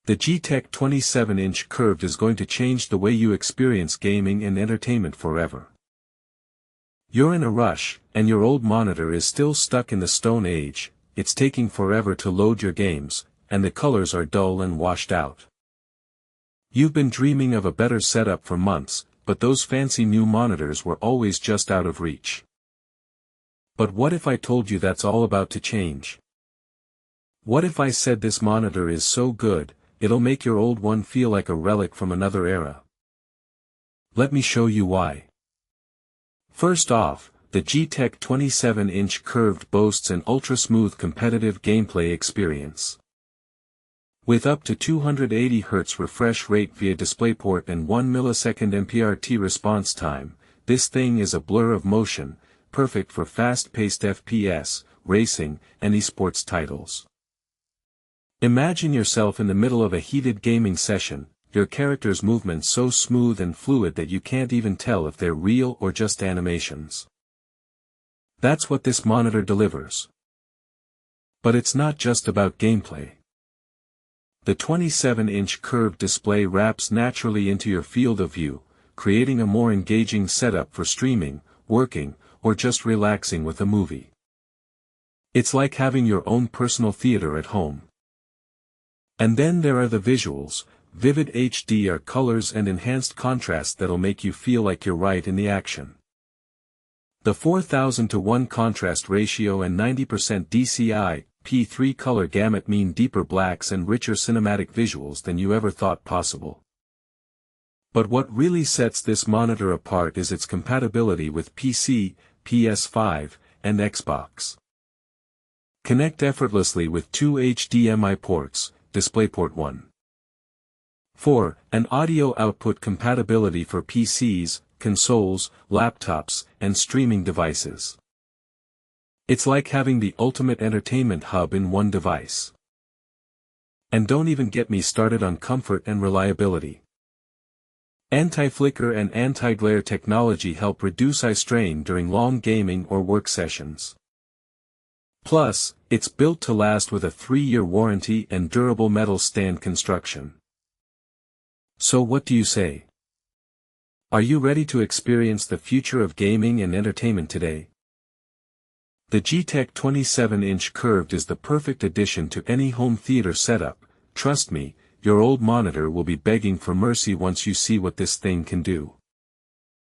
The GTek 27-inch curved is going to change the way you experience gaming and entertainment forever. You're in a rush, and your old monitor is still stuck in the Stone Age, it's taking forever to load your games, and the colors are dull and washed out. You've been dreaming of a better setup for months, but those fancy new monitors were always just out of reach. But what if I told you that's all about to change? What if I said this monitor is so good, it'll make your old one feel like a relic from another era? Let me show you why. First off, the GTek 27-inch curved boasts an ultra-smooth competitive gameplay experience. With up to 280 Hz refresh rate via DisplayPort and 1 millisecond MPRT response time, this thing is a blur of motion, perfect for fast-paced FPS, racing, and esports titles. Imagine yourself in the middle of a heated gaming session, your character's movements so smooth and fluid that you can't even tell if they're real or just animations. That's what this monitor delivers. But it's not just about gameplay. The 27-inch curved display wraps naturally into your field of view, creating a more engaging setup for streaming, working, or just relaxing with a movie. It's like having your own personal theater at home. And then there are the visuals, vivid HDR colors and enhanced contrast that'll make you feel like you're right in the action. The 4000:1 contrast ratio and 90% DCI-P3 color gamut mean deeper blacks and richer cinematic visuals than you ever thought possible. But what really sets this monitor apart is its compatibility with PC, PS5, and Xbox. Connect effortlessly with two HDMI ports, DisplayPort 1. 4. An audio output compatibility for PCs, consoles, laptops, and streaming devices. It's like having the ultimate entertainment hub in one device. And don't even get me started on comfort and reliability. Anti-flicker and anti-glare technology help reduce eye strain during long gaming or work sessions. Plus, it's built to last with a 3-year warranty and durable metal stand construction. So what do you say? Are you ready to experience the future of gaming and entertainment today? The GTek 27-inch curved is the perfect addition to any home theater setup. Trust me, your old monitor will be begging for mercy once you see what this thing can do.